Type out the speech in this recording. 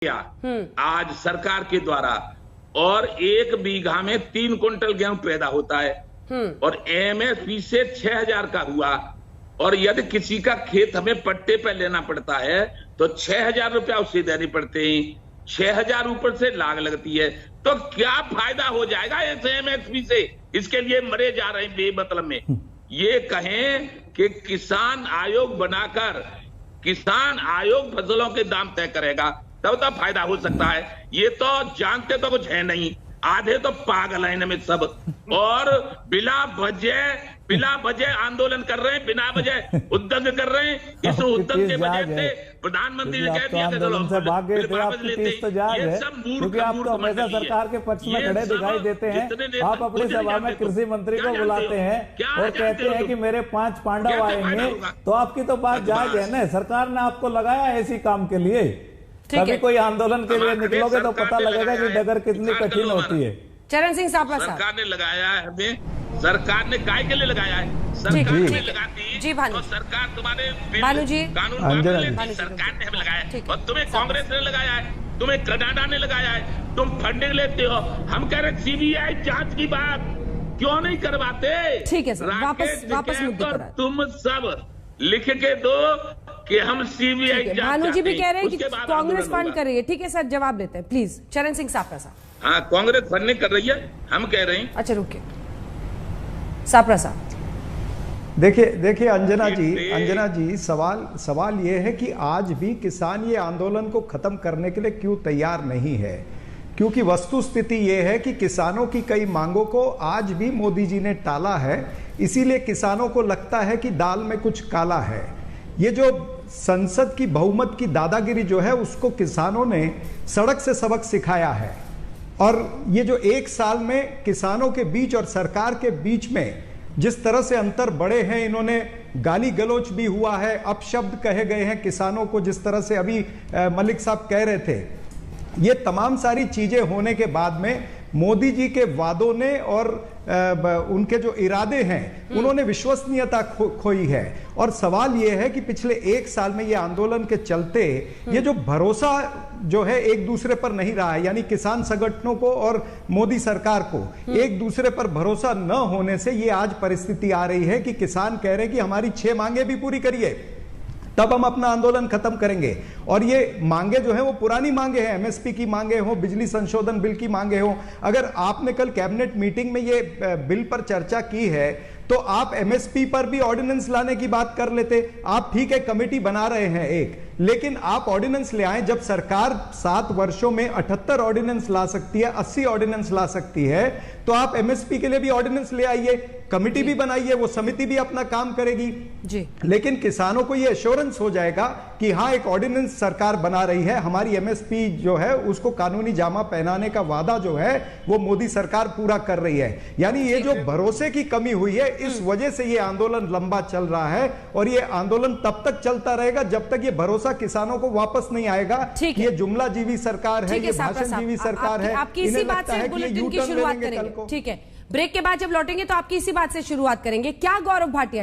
आज सरकार के द्वारा और 1 बीघा में 3 क्विंटल गेहूं पैदा होता है और एमएसपी से 6,000 का हुआ। और यदि किसी का खेत हमें पट्टे पर लेना पड़ता है तो 6,000 रुपया उससे देने पड़ते हैं, 6,000 ऊपर से लाग लगती है। तो क्या फायदा हो जाएगा इस एमएसपी से? इसके लिए मरे जा रहे हैं बेमतलब में। ये कहें कि किसान आयोग बनाकर किसान आयोग फसलों के दाम तय करेगा तब तो फायदा हो सकता है। ये तो जानते तो कुछ है नहीं, आधे तो पागल हैं इनमें सब, और बिना वजह आंदोलन कर रहे हैं, बिना वजह उद्दंग कर रहे हैं। इस उद्दंग के वजह से प्रधानमंत्री ने कह दिया कि चलो ये सब क्योंकि आप तो हमेशा सरकार के पक्ष में खड़े दिखाई देते हैं। आप अपनी सभा में कृषि मंत्री को बुलाते हैं और कहते हैं कि मेरे 5 पांडव आएंगे, तो आपकी तो बात जायज है ना। सरकार ने आपको लगाया ऐसी काम के लिए, कभी कोई आंदोलन के लिए निकलोगे तो पता लगेगा कि डगर कितनी कठिन होती है। चरण सिंह साहब सरकार ने लगाया है हमें, सरकार ने काय के लिए लगाया है? सरकार ने लगाती जी भानु, और सरकार तुम्हारे भानु जी कानून सरकार ने हमें लगाया है और तुम्हें कांग्रेस ने लगाया है, तुम्हें कनाडा ने लगाया है, तुम फंडिंग लेते हो। हम कह रहे सीबीआई जांच की बात क्यों नहीं करवाते? ठीक है सर, वापस मुद्दे पर तुम सब लिख के दो कि हम सीबीआई जांच। भानु जी भी कह रहे हैं कि कांग्रेस फंड कर रही है। ठीक है सर, जवाब देते हैं प्लीज। चरण सिंह सापरा साहब। हाँ, कांग्रेस फंड नहीं कर रही है, हम कह रहे हैं। अच्छा रुकिए, सापरा साहब। देखिए अंजना जी सवाल ये है कि आज भी किसान ये आंदोलन को खत्म करने के लिए क्यों तैयार नहीं है? क्योंकि वस्तु स्थिति ये है कि किसानों की कई मांगों को आज भी मोदी जी ने टाला है, इसीलिए किसानों को लगता है कि दाल में कुछ काला है। ये जो संसद की बहुमत की दादागिरी जो है उसको किसानों ने सड़क से सबक सिखाया है। और ये जो 1 साल में किसानों के बीच और सरकार के बीच में जिस तरह से अंतर बढ़े हैं, इन्होंने गाली गलौच भी हुआ है, अपशब्द कहे गए हैं किसानों को, जिस तरह से अभी मलिक साहब कह रहे थे। ये तमाम सारी चीजें होने के बाद में मोदी जी के वादों ने और उनके जो इरादे हैं उन्होंने विश्वसनीयता खोई है। और सवाल यह है कि पिछले 1 साल में ये आंदोलन के चलते ये जो भरोसा जो है एक दूसरे पर नहीं रहा है, यानी किसान संगठनों को और मोदी सरकार को एक दूसरे पर भरोसा न होने से ये आज परिस्थिति आ रही है कि किसान कह रहे हैं कि हमारी 6 मांगे भी पूरी करिए तब हम अपना आंदोलन खत्म करेंगे। और ये मांगे जो है वो पुरानी मांगे हैं, एमएसपी की मांगे हो, बिजली संशोधन बिल की मांगे हो। अगर आपने कल कैबिनेट मीटिंग में ये बिल पर चर्चा की है तो आप एमएसपी पर भी ऑर्डिनेंस लाने की बात कर लेते। आप ठीक है कमेटी बना रहे हैं एक, लेकिन आप ऑर्डिनेंस ले आए। जब सरकार 7 वर्षों में 78 ऑर्डिनेंस ला सकती है, 80 ऑर्डिनेंस ला सकती है, तो आप एमएसपी के लिए भी ऑर्डिनेंस ले आइए, कमेटी भी बनाइए, वो समिति भी अपना काम करेगी जी। लेकिन किसानों को ये एश्योरेंस हो जाएगा कि हाँ एक ऑर्डिनेंस सरकार बना रही है, हमारी एमएसपी जो है उसको कानूनी जामा पहनाने का वादा जो है वो मोदी सरकार पूरा कर रही है। यानी ये जो भरोसे की कमी हुई है, इस वजह से ये आंदोलन लंबा चल रहा है और ये आंदोलन तब तक चलता रहेगा जब तक ये भरोसा किसानों को वापस नहीं आएगा। ये जुमला जीवी सरकार है, ये भाषण जीवी सरकार है। आपकी इसी बात से बुलेटिन की शुरुआत करेंगे। ठीक है, ब्रेक के बाद जब लौटेंगे तो आपकी इसी बात से शुरुआत करेंगे। क्या गौरव भाटिया